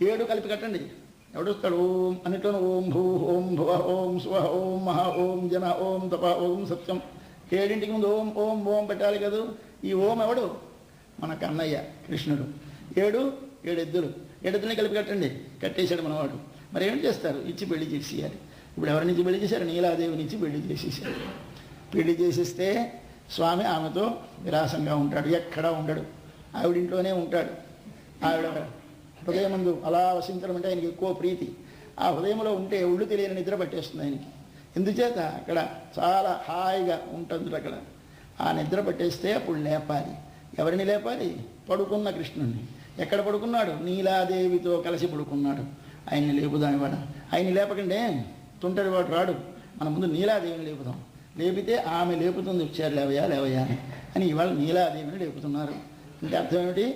7 కలిపి కట్టండి. ఎవడొస్తాడు? ఓం అన్నిట్లోనూ ఓం భూ ఓం భువ ఓం స్వ ఓం మహా ఓం జన ఓం తప ఓం సత్యం. 7ంటికి ముందు ఓం ఓం ఓం పెట్టాలి కదా. ఈ ఓం ఎవడు? మన కన్నయ్య కృష్ణుడు. 7 ఎద్దుల్ని కలిపి కట్టండి. కట్టేశాడు మనవాడు. మరి ఏం చేస్తారు? ఇచ్చి పెళ్లి చేసేయాలి. ఇప్పుడు ఎవరి నుంచి పెళ్లి చేశారు? నీలాదేవి నుంచి పెళ్లి చేసేసారు. పెళ్లి చేసేస్తే స్వామి ఆమెతో విలాసంగా ఉంటాడు, ఎక్కడా ఉండడు, ఆవిడింట్లోనే ఉంటాడు. ఆవిడ హృదయమందు అలా వసించడం అంటే ఆయనకి ఎక్కువ ప్రీతి. ఆ హృదయంలో ఉంటే ఒళ్ళు తెలియని నిద్ర పట్టేస్తుంది ఆయనకి. ఎందుచేత అక్కడ చాలా హాయిగా ఉంటుంది. అక్కడ ఆ నిద్ర పట్టేస్తే అప్పుడు లేపాలి. ఎవరిని లేపాలి? పడుకున్న కృష్ణుణ్ణి. ఎక్కడ పడుకున్నాడు? నీలాదేవితో కలిసి పడుకున్నాడు. ఆయన్ని లేపుదాం ఇవాడ. ఆయన్ని లేపకండే తుంటరి వాడు రాడు. మన ముందు నీలాదేవిని లేపుదాం. లేపితే ఆమె లేపుతుంది. వచ్చారు లేవయా అని ఇవాళ నీలాదేవిని లేపుతున్నారు. అంటే అర్థం ఏమిటి?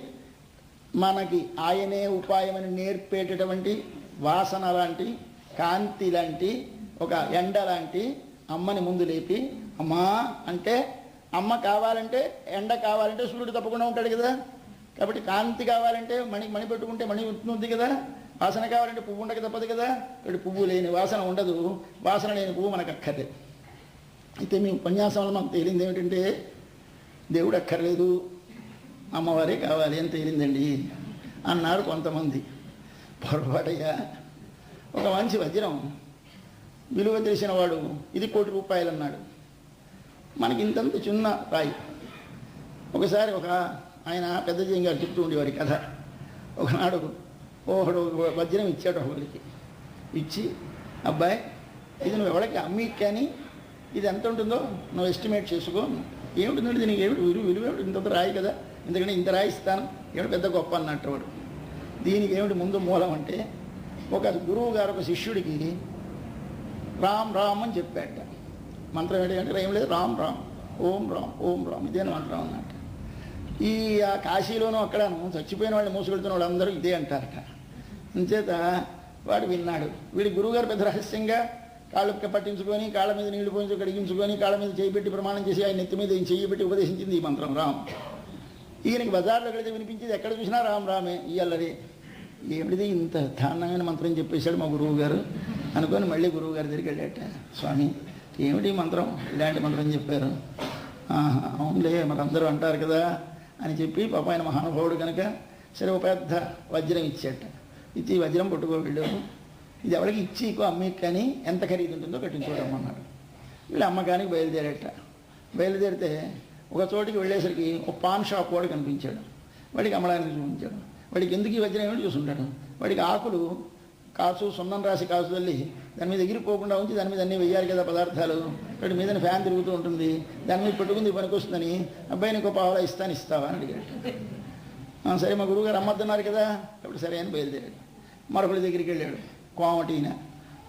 మనకి ఆయనే ఉపాయమని నేర్పేటటువంటి వాసన లాంటి, కాంతి లాంటి, ఒక ఎండ లాంటి అమ్మని ముందు లేపి, అమ్మా అంటే అమ్మ కావాలంటే, ఎండ కావాలంటే సూర్యుడు తప్పకుండా ఉంటాడు కదా. కాబట్టి కాంతి కావాలంటే మణి పెట్టుకుంటే మణి ఉంటుంది కదా. వాసన కావాలంటే పువ్వు ఉండక తప్పదు కదా. ఇక్కడ పువ్వు లేని వాసన ఉండదు, వాసన లేని పువ్వు మనకు అక్కర్లేదు. అయితే మీ ఉపన్యాసంలో మనకు తేలింది ఏమిటంటే దేవుడు అక్కర్లేదు, అమ్మవారే కావాలి అని తేలిందండి అన్నారు కొంతమంది. పొరపాటయ్యా. ఒక మంచి వజ్రం విలువ తెలిసిన వాడు ఇది ₹1,00,00,000 అన్నాడు. మనకి ఇంతంత చిన్న రాయి. ఒకసారి ఒక ఆయన పెద్ద గారు చెప్తూ ఉండేవారి కథ. ఒకనాడు ఒకడు వజ్రం ఇచ్చాడు ఒకరికి. ఇచ్చి, అబ్బాయి ఇది నువ్వు ఎవరికి అమ్మి కానీ ఇది ఎంత ఉంటుందో నువ్వు ఎస్టిమేట్ చేసుకో. ఏమిటిందంటే దీనికి ఏమిటి విలువ ఏమిటి? ఇంత రాయి కదా, ఎందుకంటే ఇంత రాయి ఇస్తాను, ఏమిటి పెద్ద గొప్ప అన్నట్టు వాడు. దీనికి ఏమిటి ముందు మూలం అంటే, ఒక గురువు గారు ఒక శిష్యుడికి రామ్ రామ్ అని చెప్పాట. మంత్రం ఏంటి అంటే ఏం లేదు, రామ్ రామ్ ఓం రామ్ ఇదే మంత్రం అన్నట్టు. ఆ కాశీలోనూ అక్కడను చచ్చిపోయిన వాళ్ళని మోసుకెళ్తున్న వాళ్ళందరూ ఇదే అంటారట. అంచేత వాడు విన్నాడు. వీడి గురువుగారు పెద్ద రహస్యంగా కాళ్ళు పట్టించుకొని, కాళ్ళ మీద నీళ్లు పోయించి కడిగించుకొని, కాళ్ళ మీద చేయి పెట్టి ప్రమాణం చేసి ఆయన నెత్తి మీద చెయ్యి పెట్టి ఉపదేశించింది ఈ మంత్రం రామ్. ఈయనకి బజార్లో ఎక్కడైతే వినిపించింది, ఎక్కడ చూసినా రామ్ రామే. ఈ అల్లరి ఏమిటిది ఇంత దారుణమైన మంత్రం చెప్పేశాడు మా గురువు గారు అనుకొని మళ్ళీ గురువు గారి దగ్గరికి వెళ్ళాట. స్వామి ఏమిటి మంత్రం, ఇలాంటి మంత్రం చెప్పారు. అవునులే మరి అందరూ అంటారు కదా అని చెప్పి పాప ఆయన మహానుభావుడు కనుక సరే ఒక పెద్ద వజ్రం ఇచ్చాట. ఇచ్చి వజ్రం పట్టుకోవెళ్ళు, ఇది ఎవరికి ఇచ్చి అమ్మకి కానీ ఎంత ఖరీదు ఉంటుందో కట్టించుకోవడమన్నాడు. వీళ్ళు అమ్మకానికి బయలుదేరట. బయలుదేరితే ఒక చోటికి వెళ్ళేసరికి ఒక పాన్ షాప్ వాడు కనిపించాడు. వాడికి అమ్మడానికి చూపించాడు. వాడికి ఎందుకు ఈ వజ్రం ఏమిటి చూసుంటాడు. వాడికి ఆకులు కాసు, సున్నం రాసి కాసు తల్లి దాని మీద ఎగిరిపోకుండా ఉంచి దాని మీద అన్నీ వెయ్యాలి కదా పదార్థాలు. వాడి మీద ఫ్యాన్ తిరుగుతూ ఉంటుంది, దాని మీద పెట్టుకుంది పనికి వస్తుందని. అబ్బాయి నీకు పావలా ఇస్తావా అని అడిగాడు. సరే మా గురువుగారు అమ్మద్దన్నారు కదా, అప్పుడు సరే అని బయలుదేరాడు. మరొకటి దగ్గరికి వెళ్ళాడు. కోమటి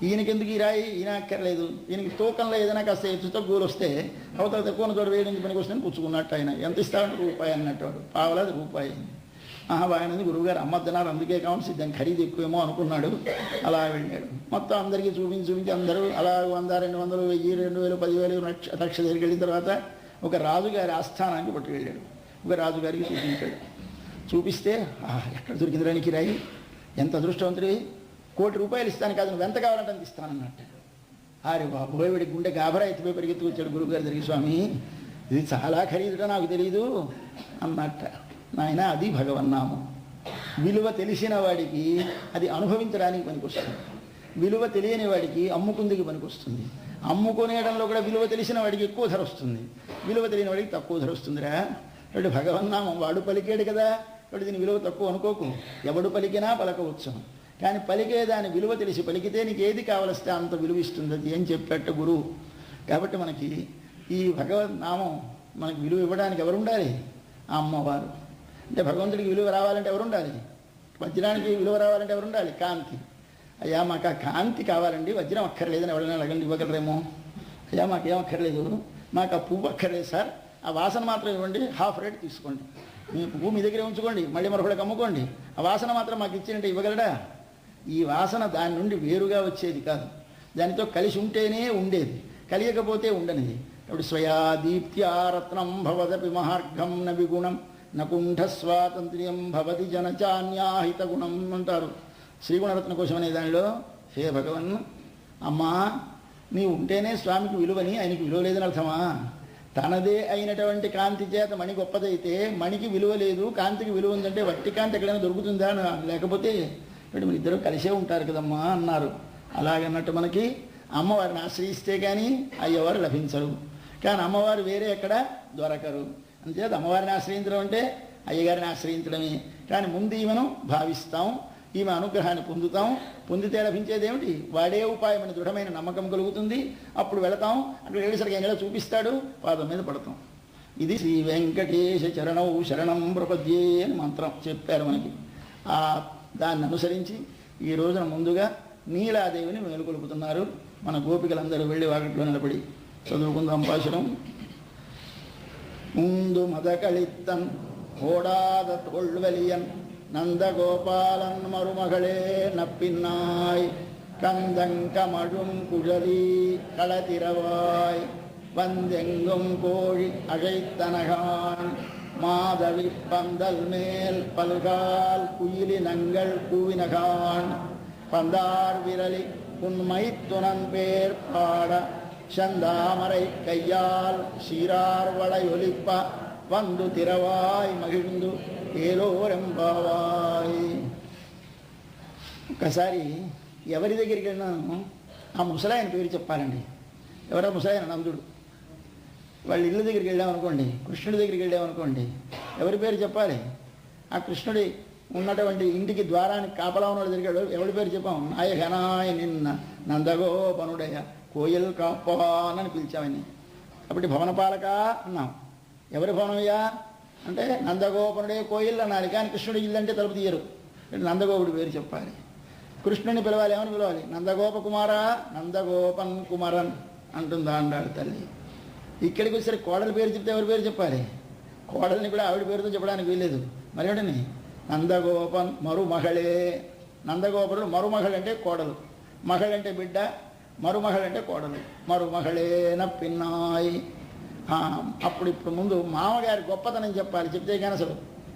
ఈయనకెందుకు ఈ రాయి, ఈయన అక్కర్లేదు, ఈయనకి తూకంలో ఏదైనా కాస్త ఎత్తు తక్కువలు వస్తే అవతల తక్కువ తోడు వేయడానికి పనికి వస్తుందని పుచ్చుకున్నట్టు. ఆయన ఎంత ఇస్తామంటే ₹1 అన్నట్టు. వాడు పావలాది ₹1. బాగానే గురువుగారు అమ్మద్దన్నారు, అందుకే కావాలి దాని ఖరీదు ఎక్కువేమో అనుకున్నాడు. అలా వెళ్ళాడు. మొత్తం అందరికీ చూపించి అందరూ అలా 100, 200, 1000, 2000, 10,000, లక్ష దగ్గరికి వెళ్ళిన తర్వాత ఒక రాజుగారి ఆస్థానానికి పట్టుకెళ్ళాడు. ఒక రాజుగారికి చూపించాడు. చూపిస్తే ఎక్కడ దొరికిందిరానికి రాయి, ఎంత అదృష్టవంతుడి, ₹1,00,00,000 ఇస్తాను కాదు, నువ్వు ఎంత కావాలంటే అంత ఇస్తానన్నట్టు. అరే బాబోయ్, వీడి గుండె గాబరా ఎత్తిపోయి పరిగెత్తుకు వచ్చాడు గురువుగారి దగ్గరికి. స్వామి ఇది చాలా ఖరీదుగా నాకు తెలీదు అన్నట్ట. నాయన అది భగవన్నామం. విలువ తెలిసిన వాడికి అది అనుభవించడానికి పనికొస్తుంది. విలువ తెలియని వాడికి అమ్ముకుందికి పనికొస్తుంది. అమ్ముకునేయడంలో కూడా విలువ తెలిసిన వాడికి ఎక్కువ ధర వస్తుంది, విలువ తెలియని వాడికి తక్కువ ధర వస్తుందిరా. వాడు భగవన్నామం వాడు పలికాడు కదా, వాడు దీని విలువ తక్కువ అనుకోకు. ఎవడు పలికినా పలకవచ్చు, కానీ పలికే దాని విలువ తెలిసి పలికితే నీకు ఏది కావలిస్తే అంత విలువ ఇస్తుంది అది అని చెప్పేట గురువు. కాబట్టి మనకి ఈ భగవన్నామం మనకి విలువ ఇవ్వడానికి ఎవరు ఉండాలి? ఆ అమ్మవారు. అంటే భగవంతుడికి విలువ రావాలంటే ఎవరు ఉండాలి? వజ్రానికి విలువ రావాలంటే ఎవరు ఉండాలి? కాంతి. అయ్యా మాకు ఆ కాంతి కావాలండి, వజ్రం అక్కర్లేదని ఎవరైనా అడగండి, ఇవ్వగలరేమో. అయ్యా మాకేం అక్కర్లేదు, మాకు ఆ పువ్వు అక్కర్లేదు సార్, ఆ వాసన మాత్రం ఇవ్వండి, ½ రేట్ తీసుకోండి, మీ పువ్వు మీ దగ్గరే ఉంచుకోండి, మళ్ళీ మరొకటికి అమ్ముకోండి, ఆ వాసన మాత్రం మాకు ఇచ్చినట్టే ఇవ్వగలడా? ఈ వాసన దాని నుండి వేరుగా వచ్చేది కాదు, దానితో కలిసి ఉంటేనే ఉండేది, కలియకపోతే ఉండనిది. కాబట్టి స్వయా దీప్త్యారత్నం భవదపి మహార్ఘం న విగుణం నకుంఠ స్వాతంత్ర్యం భవతి జనచాన్యాహిత గుణం అంటారు. శ్రీగుణరత్న కోశం అనే దానిలో, హే భగవన్, అమ్మా నీవు ఉంటేనే స్వామికి విలువని ఆయనకి విలువ లేదని అర్థమా? తనదే అయినటువంటి కాంతి చేత మణి గొప్పదైతే మణికి విలువ లేదు, కాంతికి విలువ ఉందంటే వట్టి కాంతి ఎక్కడైనా దొరుకుతుందా? లేకపోతే ఇప్పుడు మీరు ఇద్దరు కలిసే ఉంటారు కదమ్మా అన్నారు. అలాగన్నట్టు మనకి అమ్మవారిని ఆశ్రయిస్తే కానీ అయ్యవారు లభించరు, కానీ అమ్మవారు వేరే ఎక్కడ దొరకరు. అంతేత అమ్మవారిని ఆశ్రయించడం అంటే అయ్యగారిని ఆశ్రయించడమే. కానీ ముందు ఈమెను భావిస్తాం, ఈమె అనుగ్రహాన్ని పొందుతాం. పొందితే లభించేది ఏమిటి? వాడే ఉపాయం అని దృఢమైన నమ్మకం కలుగుతుంది. అప్పుడు వెళతాం, అక్కడ వెళ్ళేసరికి ఎంగళ చూపిస్తాడు, పాదం మీద పడతాం. ఇది శ్రీ వెంకటేశ చరణౌ శరణం ప్రపద్యే అని మంత్రం చెప్పారు మనకి. దాన్ని అనుసరించి ఈ రోజున ముందుగా నీలాదేవిని మేలుకొలుపుతున్నారు. మన గోపికలందరూ వెళ్ళి వాకిట్లో నిలబడి చదువుకుందాం పాశురం. ముందు మదకళిత్తన్ ఓడాద తోళ్వలియన్ நந்தகோபாலன் மருமகளே நப்பின்னாய் கந்தங்கமழும் குழலி களத்திரவாய் வந்தெங்கும் கோழி அழைத்தனகான் மாதவி பந்தல் மேல் பல்கால் குயிலினங்கள் கூவினகான் பந்தார் விரலி உண்மை துணன் பேர் பாட சந்தாமரை கையால் சீரார் வளையொலிப்ப వందు తిరవాయ్ మహిళందు ఏలోరెంబావాయ్. ఒక్కసారి ఎవరి దగ్గరికి వెళ్ళినాను ఆ ముసలాయన పేరు చెప్పాలండి. ఎవరా ముసలాయన? నందుడు. వాళ్ళ ఇళ్ళ దగ్గరికి వెళ్ళామనుకోండి, కృష్ణుడి దగ్గరికి వెళ్ళామనుకోండి, ఎవరి పేరు చెప్పాలి? ఆ కృష్ణుడి ఉన్నటువంటి ఇంటికి ద్వారానికి కాపలా ఉన్న దగ్గర ఎవరి పేరు చెప్పాం? నాయకనాయ నిన్న నందగోపనుడయ కోయల్ కాపానని పిలిచామని. కాబట్టి భవనపాలక అన్నాం. ఎవరి భవనమయ్యా అంటే నందగోపనుడే కోయిల్ అనాలి, కానీ కృష్ణుడి ఇల్లు అంటే తలుపు తీయరు. నందగోపుడి పేరు చెప్పాలి. కృష్ణుని పిలవాలి, ఏమని పిలవాలి? నందగోప కుమారా, నందగోపన్ కుమారన్ అంటుందా అండాడు తల్లి. ఇక్కడికి వచ్చేసరికి కోడలి పేరు చెప్తే ఎవరి పేరు చెప్పాలి? కోడల్ని కూడా ఆవిడ పేరుతో చెప్పడానికి వీల్లేదు. మరేమిటని? నందగోపన్ మరుమహళే. నందగోపుడు మరుమహళ అంటే కోడలు, మహళంటే బిడ్డ, మరుమహళ అంటే కోడలు. మరుమహళే నప్పిన్నాయి. ఇప్పుడు ముందు మామగారి గొప్పతనం చెప్పాలి, చెప్తే కానీ అసలు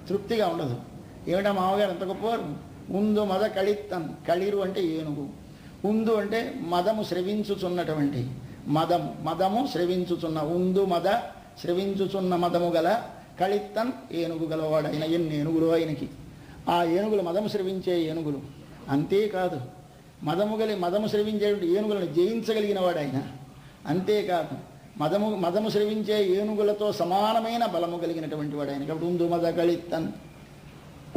తృప్తిగా ఉండదు. ఏమిటా మామగారు అంత గొప్పవారు? ముందు మద కళిత్తన్, కళిరు అంటే ఏనుగు, ఉందు అంటే మదము స్రవించుచున్నటువంటి, మదము స్రవించుచున్న, ఉందు మద స్రవించుచున్న మదము గల, కళిత్తన్ ఏనుగు గలవాడైన. ఎన్ని ఏనుగులు ఆయనకి! ఆ ఏనుగులు మదము స్రవించే ఏనుగులు. అంతేకాదు మదము స్రవించేటువంటి ఏనుగులను జయించగలిగిన వాడు ఆయన. అంతేకాదు మదము స్రవించే ఏనుగులతో సమానమైన బలము కలిగినటువంటి వాడు ఆయన. కాబట్టి ఉందు మద కళిత్తన్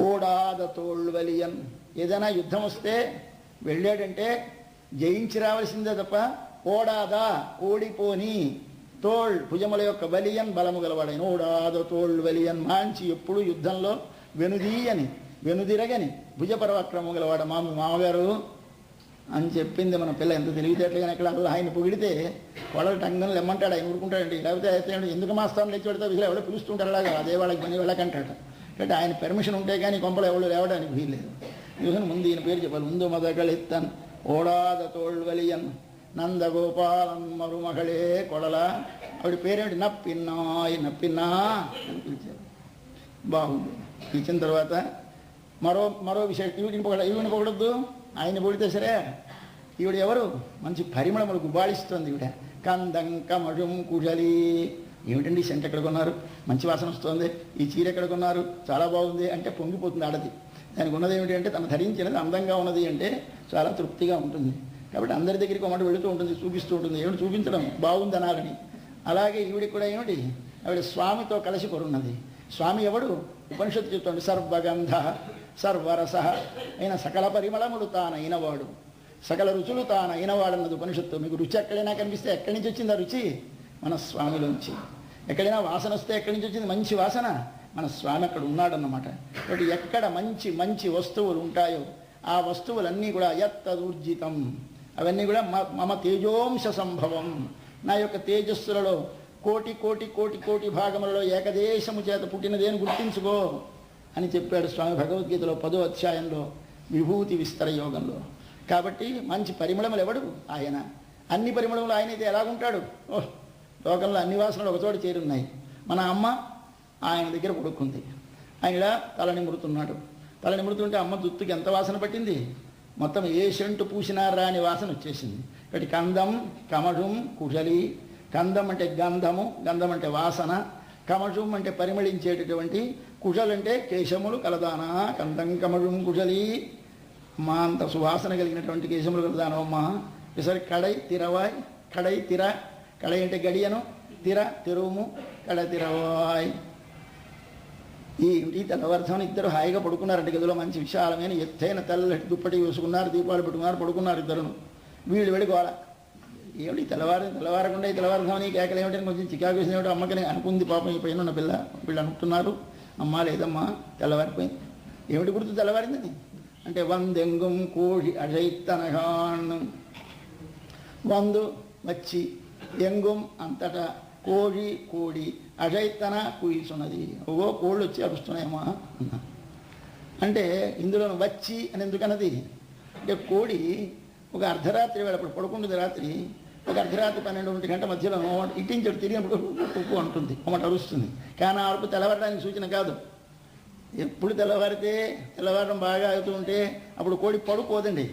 ఓడాద తోళ్వలియన్. ఏదైనా యుద్ధం వస్తే వెళ్ళాడంటే జయించి రావాల్సిందే తప్ప ఓడాదా ఓడిపోని. తోళ్ భుజముల యొక్క బలియన్ బలము గలవాడైన. ఓడాద తోళ్వలియన్ మాంచి ఎప్పుడు యుద్ధంలో వెనుదీయని వెనుదిరగని భుజ పరాక్రమం గలవాడ మామగారు అని చెప్పింది మన పిల్ల. ఎంత తెలివితేటలుగానే ఎక్కడ అలా ఆయన పొగిడితే కొడలు టంగని లెమ్మంటాడు, ఆయన ఊరుకుంటాడండి. లేకపోతే అయితే ఎందుకు మాస్తాను లేచి పెడతా విసిలో ఎవడో పిలుస్తుంటారు అలాగా, అదే వాళ్ళకి పని వెళ్ళకంటాడు. అంటే ఆయన పెర్మిషన్ ఉంటే కానీ కొంపలు ఎవరు లేవడానికి వీల్లేదు. ఇవన్నీ ముందు ఈయన పేరు చెప్పాలి. ముందు మదకళిత్తన్ ఓడాద తోళ్వలియన్ నందగోపాలన్ మరుమహళే కొడల. ఆవిడ పేరేమిటి? నప్పిన్నాయ్. నప్పిన్నా అని పిలిచారు. బాగుంది. పిలిచిన తర్వాత మరో విషయం, ఈవిని పొగడద్దు, ఆయన పొగిడితే సరే. ఈవిడ ఎవరు? మంచి పరిమళములు గుబాళిస్తుంది ఈవిడ. కందంకమజుం కుజలి. ఏమిటండి సెంట్ ఎక్కడ కొన్నారు? మంచి వాసన వస్తుంది. ఈ చీర ఎక్కడ కొన్నారు? చాలా బాగుంది అంటే పొంగిపోతుంది ఆడది. దానికి ఉన్నది ఏమిటి అంటే తను ధరించినది అందంగా ఉన్నది అంటే చాలా తృప్తిగా ఉంటుంది. కాబట్టి అందరి దగ్గరికి ఒక మాట వెళుతూ ఉంటుంది, చూపిస్తూ ఉంటుంది. ఏమిటి చూపించడం? బాగుంది అనాలని. అలాగే ఈవిడికి కూడా ఏమిటి? ఆవిడ స్వామితో కలిసి కొరున్నది. స్వామి ఎవడు? ఉపనిషత్తు చెప్తుంది. సర్వగంధ సర్వరస అయిన సకల పరిమళములు తానైనవాడు, సకల రుచులు తానైనవాడన్నది ఉపనిషత్తు. మీకు రుచి ఎక్కడైనా కనిపిస్తే ఎక్కడి నుంచి వచ్చింది ఆ రుచి? మన స్వామిలోంచి. ఎక్కడైనా వాసన వస్తే ఎక్కడి నుంచి వచ్చింది మంచి వాసన? మన స్వామి అక్కడ ఉన్నాడన్నమాట. కాబట్టి ఎక్కడ మంచి మంచి వస్తువులు ఉంటాయో ఆ వస్తువులన్నీ కూడా యత్తదూర్జితం, అవన్నీ కూడా మమ తేజోంశ సంభవం, నా యొక్క తేజస్సులలో కోటి కోటి కోటి కోటి భాగములలో ఏకదేశము చేత పుట్టినదేని గుర్తించుకో అని చెప్పాడు స్వామి భగవద్గీతలో 10వ అధ్యాయంలో విభూతి విస్తర యోగంలో. కాబట్టి మంచి పరిమళములు ఎవడు? ఆయన. అన్ని పరిమళములు ఆయనైతే ఎలాగుంటాడు? లోకంలో అన్ని వాసనలు ఒకచోట చేరున్నాయి. మన అమ్మ ఆయన దగ్గర పడుకుంది. ఆయన ఇలా తల నిమురుతున్నాడు. తల నిమురుతుంటే అమ్మ దుత్తుకి ఎంత వాసన పట్టింది? మొత్తం ఏ సెంటు పూసినా రాని వాసన వచ్చేసింది. కాబట్టి కందం కమఠం కుశలి. కందం అంటే గంధము, గంధం అంటే వాసన, కమఠం అంటే పరిమళించేటటువంటి, కుశలు అంటే కేశములు కలదానా. కందం కమఠం కుశలి. మా అంత సువాసన కలిగినటువంటి కేశములు కలదానమ్మా. ఈసారి కడై తిరవాయ్. కడై తిర, కడై అంటే గడియను, తిర తెరువుము, కడ తిరవాయ్. ఈ తెల్లవారుజామున ఇద్దరు హాయిగా పడుకున్నారంటే గదిలో మంచి విశాలమైన ఎత్తైన తెల్లటి దుప్పటి వేసుకున్నారు, దీపాలు పెట్టుకున్నారు, పడుకున్నారు ఇద్దరును. వీళ్ళు వెళ్ళిపోవాల. ఏమిటి తెల్లవారకుండా ఈ తెల్లవారుజామున ఈ కేకలు ఏమిటని కొంచెం చికాకు వేసిన ఏమిటో అమ్మకని అనుకుంది పాపం. ఈ పైన ఉన్న పిల్ల. వీళ్ళు అనుకుంటున్నారు అమ్మ లేదమ్మా తెల్లవారిపోయింది. ఏమిటి గుర్తు తెల్లవారిందని అంటే వందెంగుం కోడి అజైత్తనగాన్. వందు వచ్చి, ఎంగుం అంతటా, కోడి కోడి, అజైత్తన కూయిస్తున్నది. ఓ కోళ్ళు వచ్చి అరుస్తున్నాయమ్మా అన్నా. అంటే ఇందులో వచ్చి అని ఎందుకన్నది అంటే కోడి ఒక అర్ధరాత్రి వేళ అప్పుడు పడుకుంటుంది. రాత్రి ఒక అర్ధరాత్రి 12 గంటల మధ్యలో ఇట్టించడు తిరిగినప్పుడు ఉప్పు అంటుంది, ఒకటి అరుస్తుంది. కానీ ఆ అరుపు తెల్లవారడానికి సూచన కాదు. ఎప్పుడు తెల్లవారడం బాగా అవుతూ ఉంటే అప్పుడు కోడి పడుకోదండి,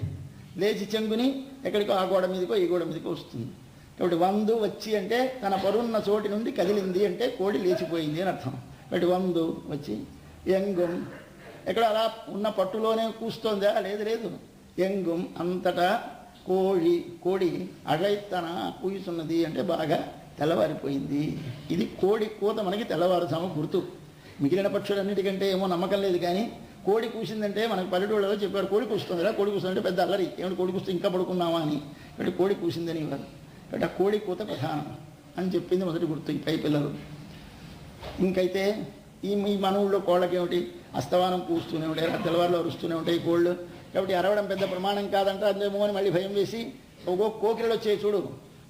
లేచి చెంగుని ఎక్కడికో ఆ గోడ మీదకో ఈ గోడ మీదకో వస్తుంది. కాబట్టి వందు వచ్చి అంటే తన పరున్న చోటి నుండి కదిలింది అంటే కోడి లేచిపోయింది అని అర్థం. కాబట్టి వందు వచ్చి, ఎంగుం ఎక్కడ అలా ఉన్న పట్టులోనే కూస్తోందా? లేదు. ఎంగుం అంతటా కోడి అజైత్తన కూయిస్తున్నది అంటే బాగా తెల్లవారిపోయింది. ఇది కోడి కూత మనకి తెల్లవారుజాము గుర్తు. మిగిలిన పక్షులన్నిటికంటే ఏమో నమ్మకం లేదు, కానీ కోడి కూసిందంటే మనకు పల్లెటూళ్ళలో చెప్పారు కోడి కూస్తుందిరా, కోడి కూస్తుందంటే పెద్ద అల్లరి. ఏమిటి కోడి కూస్తే ఇంకా పడుకున్నావా అని. కాబట్టి కోడి కూసిందని ఇవ్వరు. కాబట్టి ఆ కోడి కూత ప్రధానం అని చెప్పింది మొదటి గుర్తు ఈ పై పిల్లలు. ఇంకైతే ఈ మన ఊళ్ళో కోళ్ళకి ఏమిటి అస్తవానం కూస్తూనే ఉంటాయి, తెల్లవారులో అరుస్తూనే ఉంటాయి కోళ్ళు. కాబట్టి అరవడం పెద్ద ప్రమాణం కాదంట. అదేమో అని మళ్ళీ భయం వేసి ఒక్కో కోకిలలు వచ్చాయి చూడు.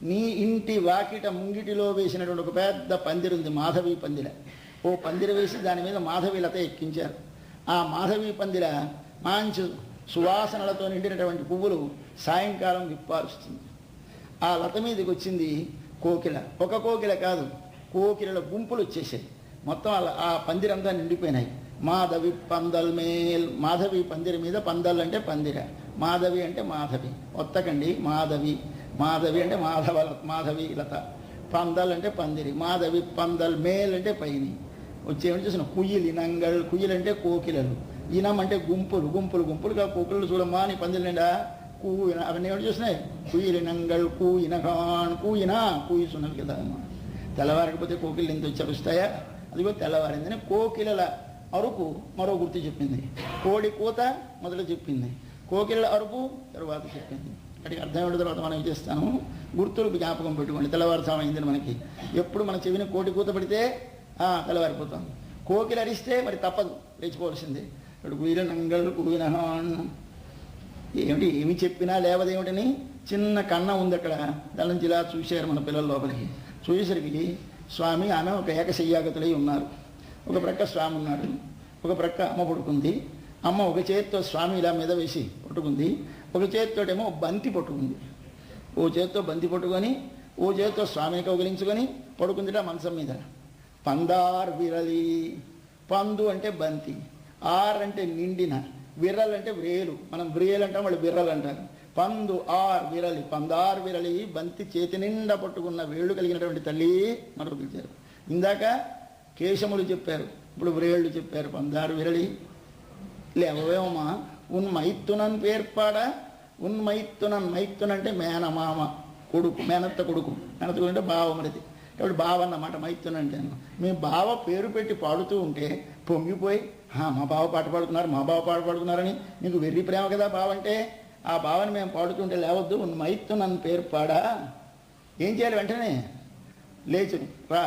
నీ ఇంటి వాకిట ముంగిటిలో వేసినటువంటి ఒక పెద్ద పందిరి ఉంది, మాధవి పందిర. ఓ పందిర వేసి దాని మీద మాధవి లత ఎక్కించారు. ఆ మాధవి పందిర మంచి సువాసనలతో నిండినటువంటి పువ్వులు సాయంకాలం విప్పారుస్తుంది. ఆ లత మీదకి వచ్చింది కోకిల. ఒక కోకిల కాదు, కోకిలల గుంపులు వచ్చేసాయి. మొత్తం ఆ పందిరంతా నిండిపోయినాయి. మాధవి పందల్ మేల్. మాధవి పందిరి మీద, పందల్ అంటే పందిర, మాధవి అంటే మాధవి. ఒత్తకండి మాధవి అంటే మాధవి లత, పందల్ అంటే పందిరి, మాధవి పందల్ మేల్ అంటే పైని వచ్చేమని చూసిన కుయ్యిలి నంగల్. కుయ్యిలు అంటే కోకిలలు, ఇనం అంటే గుంపులుగా కోకిలలు చూడమ్మా నీ పందిరి నిండా కూయిన. అవన్నీ ఏమిటి చూసినాయి? కుయ్యిలి నంగల్ కూయినగాన్. కూయిస్తున్నవి కదా అమ్మా. తెల్లవారకపోతే కోకిళ్ళు ఎంత వచ్చి అరుస్తాయా? అదిగో తెల్లవారిందని కోకిలల అరుపు మరో గుర్తు చెప్పింది. కోడి కూత మొదట చెప్పింది, కోకిళ్ళ అరుపు తరువాత చెప్పింది. వాటికి అర్థమైన తర్వాత మనం చేస్తాను. గుర్తులు జ్ఞాపకం పెట్టుకోండి. తెల్లవారుసామైందని మనకి ఎప్పుడు మన చెవిని కోటి కూత పడితే తెల్లవారిపోతాం. కోకిలు అరిస్తే మరి తప్పదు, లేచిపోవాల్సిందే. ఇప్పుడు కుయ్యిల నంగళ్ళు కుయ్యినహాన్. ఏమి చెప్పినా లేవదేమిటని చిన్న కన్న ఉంది అక్కడ. దాని నుంచి ఇలా చూశారు మన పిల్లల లోపలికి. చూసేసరికి స్వామి ఆమె ఒక ఏకశయ్యాగతులై ఉన్నారు. ఒక ప్రక్క స్వామి ఉన్నాడు, ఒక ప్రక్క అమ్మ పడుకుంది. అమ్మ ఒక చేతితో స్వామి ఇలా మీద వేసి పట్టుకుంది, ఒక చేతితోటేమో బంతి పట్టుకుంది. ఓ చేతితో బంతి పట్టుకొని ఓ చేతితో స్వామిని కౌగిలించుకొని పడుకుందిట మంచం మీద. పందార్ విరలి. పందు అంటే బంతి, ఆర్ అంటే నిండిన, విర్రలు అంటే వ్రేలు. మనం వ్రేలు అంటాం, వాళ్ళు విర్రలు అంటారు. పందు ఆర్ విరలి, పందార్ విరలి. బంతి చేతి నిండా పట్టుకున్న వేళ్ళు కలిగినటువంటి తల్లి మనకు పిలిచారు. ఇందాక కేశములు చెప్పారు, ఇప్పుడు వ్రేళ్ళు చెప్పారు. పందారు విరలి లేవమా. ఉన్మైత్తునన్ పేర్పాడా. ఉన్మైత్తునన్. మైత్తున అంటే మేనమామ కొడుకు, మేనత్త కొడుకు. మేనత్త కొడుకు అంటే బావమరిది. కాబట్టి బావ అన్నమాట మైత్తున అంటే. మేము బావ పేరు పెట్టి పాడుతూ ఉంటే పొంగిపోయి మా బావ పాట పాడుకున్నారని నీకు వెర్రి ప్రేమ కదా బావ అంటే. ఆ బావని మేము పాడుతుంటే లేవద్దు. మైత్తునన్ పేర్పాడా. ఏం చేయాలి? వెంటనే లేచి రా,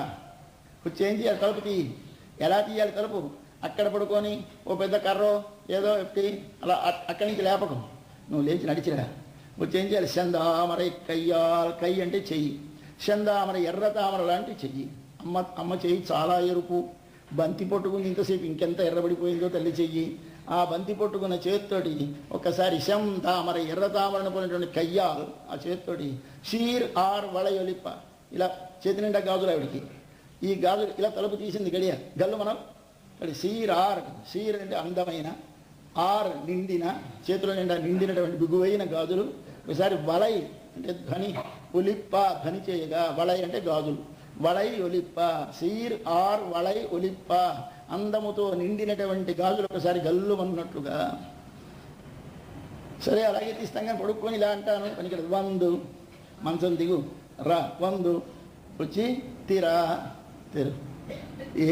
వచ్చి ఏం చేయాలి? తలుపు తీయి. ఎలా తీయాలి తలుపు? అక్కడ పడుకొని ఓ పెద్ద కర్రో ఏదో ఎత్తి అలా అక్కడి నుంచి లేపకం, నువ్వు లేచి నడిచిరా. వచ్చి ఏం చేయాలి? చందామర కయ్యాల్. కై అంటే చెయ్యి, చందామర ఎర్ర తామర లాంటి చెయ్యి. అమ్మ చెయ్యి చాలా ఎరుపు, బంతి పట్టుకుని ఇంతసేపు ఇంకెంత ఎర్రబడిపోయిందో తల్లి చెయ్యి. ఆ బంతి పట్టుకున్న చేతితోటి ఒక్కసారి చందామర ఎర్ర తామరను పోయినటువంటి కయ్యాల్ ఆ చేతితోటి షీర్ ఆర్ వళయొలిప్ప. ఇలా చేతి నిండా గాజులు ఆవిడికి. ఈ గాజులు ఇలా తలుపు తీసింది గడియ గల్లు. మనం ఇక్కడ సీర్ ఆర్. సీర్ అంటే అందమైన, ఆర్ నిండిన, చేతుల నిండా నిండినటువంటి బిగువైన గాజులు. ఒకసారి వలై అంటే ధ్వని, ఒలిప్ప ధ్వని చేయగా, వలై అంటే గాజులు, వలై ఒలిప్ప, సీర్ ఆర్ వలై ఒలిప్ప, అందముతో నిండినటువంటి గాజులు ఒకసారి గల్లుమన్నట్లుగా. సరే అలాగే తీస్తాం కానీ పడుక్కొని ఇలా అంటాను పనికి వందు, మంచం దిగు రా, వందు వచ్చి తీరా తెరు.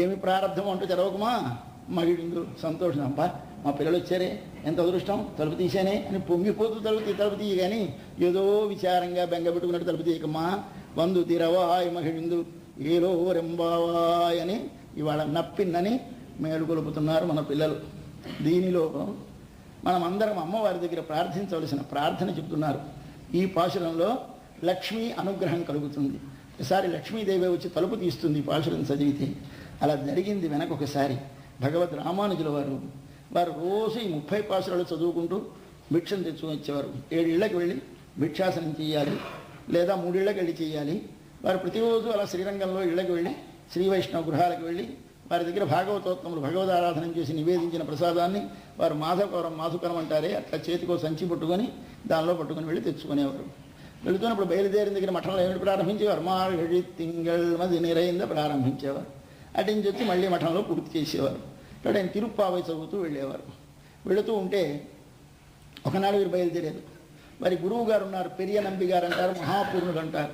ఏమి ప్రారంభం అంటూ తెరవకుమా, మగిడిందు సంతోషం. అబ్బా మా పిల్లలు వచ్చారే, ఎంత అదృష్టం, తలుపు తీసానే అని పొంగిపోతూ తలుపు తీయ కానీ ఏదో విచారంగా బెంగ పెట్టుకున్నట్టు తలుపు తీయకమ్మా. వందు తీరవాయ్ మహిళిందు ఏలో రెంబావాయ్ అని ఇవాళ నప్పిందని మేలుకొలుపుతున్నారు మన పిల్లలు. దీనిలో మనమందరం అమ్మవారి దగ్గర ప్రార్థించవలసిన ప్రార్థన చెప్తున్నారు. ఈ పాశురంలో లక్ష్మీ అనుగ్రహం కలుగుతుంది. ఒకసారి లక్ష్మీదేవి వచ్చి తలుపు తీస్తుంది పాశురం చదివితే. అలా జరిగింది వెనకొకసారి. భగవద్ రామానుజుల వారు రోజు ఈ 30 పాశురాలు చదువుకుంటూ భిక్షను తెచ్చుకొని వచ్చేవారు. 7 ఇళ్ళకి వెళ్ళి భిక్షాసనం చేయాలి, లేదా 3 ఇళ్ళకి వెళ్ళి చేయాలి. వారు ప్రతిరోజు అలా శ్రీరంగంలో ఇళ్ళకి వెళ్ళి శ్రీ వైష్ణవ గృహాలకు వెళ్ళి వారి దగ్గర భాగవతోత్తములు భగవద్ ఆరాధన చేసి నివేదించిన ప్రసాదాన్ని వారు మాధుకరం అంటారే, అట్లా చేతికో సంచి పట్టుకొని దానిలో పట్టుకొని వెళ్ళి తెచ్చుకునేవారు. వెళుతున్నప్పుడు బయలుదేరిన దగ్గర మఠంలో ఏమిటి ప్రారంభించేవారు, మార్గళి తింగళ్ మది నిరైంద ప్రారంభించేవారు. అటించి వచ్చి మళ్ళీ మఠంలో పూర్తి చేసేవారు. ఇక్కడ ఆయన తిరుప్పావై చదువుతూ వెళ్ళేవారు. వెళుతూ ఉంటే ఒకనాడు వీరు బయలుదేరారు. వారి గురువు గారు ఉన్నారు, పెరియ నంబి గారు అంటారు, మహాపూర్ణుడు అంటారు.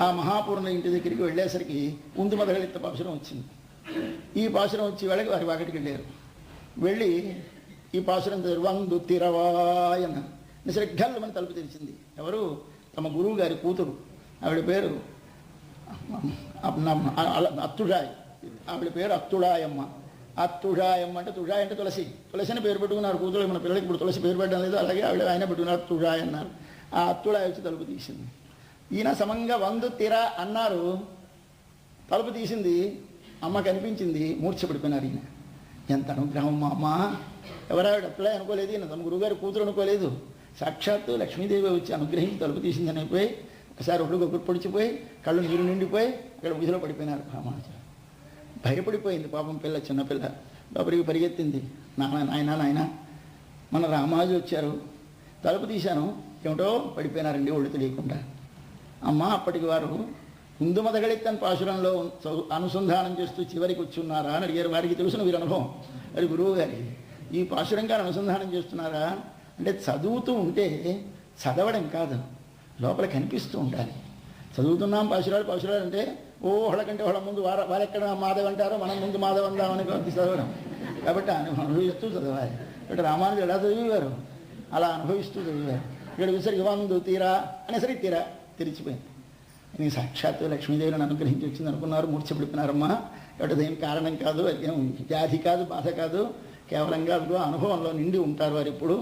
ఆ మహాపూర్ణ ఇంటి దగ్గరికి వెళ్ళేసరికి ముందు మొదలెత్త పాశురం వచ్చింది. ఈ పాశురం వచ్చి వాళ్ళకి వారి వాకిటికి వెళ్ళారు. వెళ్ళి ఈ పాశురం వందు తిరవాయన నిశ్రద్ధలు మన తలుపు తెరిచింది. ఎవరు? తమ గురువు గారి కూతురు. ఆవిడ పేరు అత్తుడాయ్. ఆవిడ పేరు అత్తుడాయమ్మ. అత్తుడాయమ్మ అంటే తుడాయ్ అంటే తులసి. తులసిని పేరు పెట్టుకున్నారు కూతురు. మన పిల్లలకి ఇప్పుడు తులసి పేరు పెట్టడం లేదు, అలాగే ఆవిడ ఆయన పెట్టుకున్నారు అత్తుడాయ్ అన్నారు. ఆ అత్తుడాయ్ వచ్చి తలుపు తీసింది. ఈయన సమంగా వందు తిర అన్నారు. తలుపు తీసింది, అమ్మ కనిపించింది, మూర్ఛపడిపోయినారు. ఈయన ఎంత అనుగ్రహం మా అమ్మ! ఎవరావిడ అత్తుడాయ్ అనుకోలేదు, ఈయన తమ గురువుగారి కూతురు అనుకోలేదు. సాక్షాత్తు లక్ష్మీదేవి వచ్చి అనుగ్రహించి తలుపు తీసిందని అయిపోయి ఒకసారి ఒళ్ళు గొప్ప పొడిచిపోయి కళ్ళు నీరు నిండిపోయి అక్కడ వీధిలో పడిపోయినారు. రామానుజులు భయపడిపోయింది పాపం పిల్ల, చిన్నపిల్ల. లోపలికి పరిగెత్తింది, నాయన మన రామానుజులు వచ్చారు, తలుపు తీశాను, ఏమిటో పడిపోయినారండి ఒళ్ళు తెలియకుండా. అమ్మ అప్పటికి వారు ముందు మొదగెత్తని పాశురంలో అనుసంధానం చేస్తూ చివరికి వచ్చి ఉన్నారా అని అడిగారు. వారికి తెలుసున వీరి అనుభవం. అది గురువు గారి ఈ పాశురం గారు అనుసంధానం చేస్తున్నారా అంటే చదువుతూ ఉంటే చదవడం కాదు, లోపల కనిపిస్తూ ఉండాలి. చదువుతున్నాం పాశురాలు అంటే ఓ హళకంటే హళ ముందు వారెక్కడ మాధవ్ అంటారో మనం ముందు మాధవ్ అందామని చదవడం. కాబట్టి అనుభవిస్తూ చదవాలి. కాబట్టి రామానుజులు ఎలా చదివేవారు, అలా అనుభవిస్తూ చదివారు. ఇక్కడ విసరికి వందు తీరా అనేసరికి తీరా తెరిచిపోయింది. నీ సాక్షాత్తు లక్ష్మీదేవిని అనుగ్రహించి వచ్చింది అనుకున్నారు, మూర్ఛపడిపోయినారమ్మా. కాబట్టి అదేం కారణం కాదు, అదేం వ్యాధి కాదు, బాధ కాదు, కేవలంగా అనుభవంలో నిండి ఉంటారు వారు ఎప్పుడు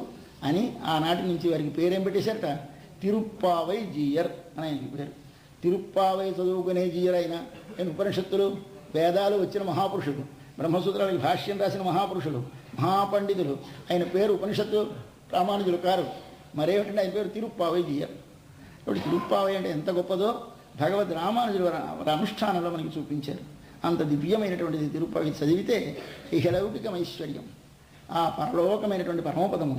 అని ఆనాటి నుంచి వారికి పేరేం పెట్టేశారట, తిరుప్పావై జీయర్ అని ఆయన పేరు. తిరుప్పావై చదువుకునే జీయర్ అయినా ఆయన ఉపనిషత్తులు వేదాలు వచ్చిన మహాపురుషుడు, బ్రహ్మసూత్రాలకు భాష్యం రాసిన మహాపురుషులు, మహాపండితులు. ఆయన పేరు ఉపనిషత్తు రామానుజులు కారు, మరేమిటంటే ఆయన పేరు తిరుప్పావై జీయర్. కాబట్టి తిరుప్పావై అంటే ఎంత గొప్పదో భగవద్ రామానుజులు వారి అనుష్ఠానంలో మనకి చూపించారు. అంత దివ్యమైనటువంటిది తిరుప్పావై చదివితే ఇహలౌకికమైశ్వర్యం, ఆ పరలోకమైనటువంటి పరమపదము,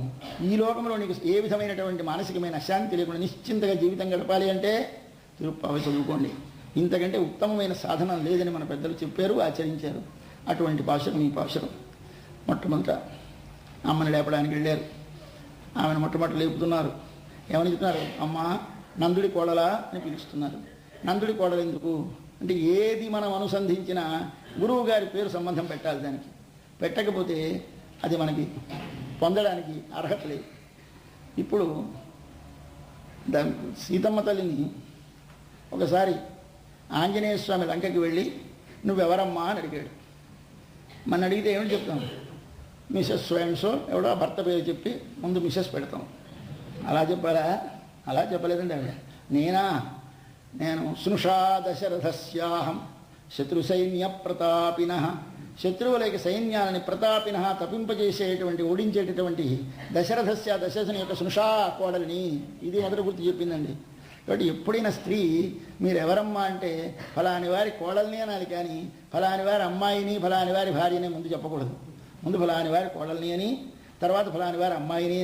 ఈ లోకంలో నీకు ఏ విధమైనటువంటి మానసికమైన అశాంతి లేకుండా నిశ్చింతగా జీవితం గడపాలి అంటే తిరుప్పావై చదువుకోండి. ఇంతకంటే ఉత్తమమైన సాధనం లేదని మన పెద్దలు చెప్పారు, ఆచరించారు. అటువంటి పాశురం ఈ పాశురం. మొట్టమొదట అమ్మని లేపడానికి వెళ్ళారు. ఆమెను మొట్టమొదట లేపుతున్నారు. ఏమని చెప్తున్నారు, అమ్మ నందుడి కోడలా అని పిలుస్తున్నారు. నందుడి కోడలు ఎందుకు అంటే ఏది మనం అనుసంధించినా గురువు గారి పేరు సంబంధం పెట్టాలి. దానికి పెట్టకపోతే అది మనకి పొందడానికి అర్హత లేదు. ఇప్పుడు సీతమ్మ తల్లిని ఒకసారి ఆంజనేయ స్వామి లంకకి వెళ్ళి నువ్వెవరమ్మా అని అడిగాడు. మన అడిగితే ఏమిటి చెప్తాం, మిసెస్ స్వయంసో ఎవడో భర్త పేరు చెప్పి ముందు మిసెస్ పెడతాం. అలా చెప్పాలా? అలా చెప్పలేదండి ఆవిడ. నేను స్నుషా దశరథస్యాహం శత్రుసైన్య ప్రతాపిన, శత్రువులకి సైన్యాలని ప్రతాపిన తప్పింపజేసేటువంటి ఓడించేటటువంటి దశరథుని యొక్క స్నుషా కోడలిని, ఇది మొదటి గుర్తు చెప్పిందండి. కాబట్టి ఎప్పుడైనా స్త్రీ మీరు ఎవరమ్మా అంటే ఫలాని వారి కోడల్ని అనాలి, కానీ ఫలాని వారి అమ్మాయిని ఫలాని వారి భార్యని ముందు చెప్పకూడదు. ముందు ఫలాని వారి కోడల్ని అని తర్వాత ఫలాని వారి అమ్మాయిని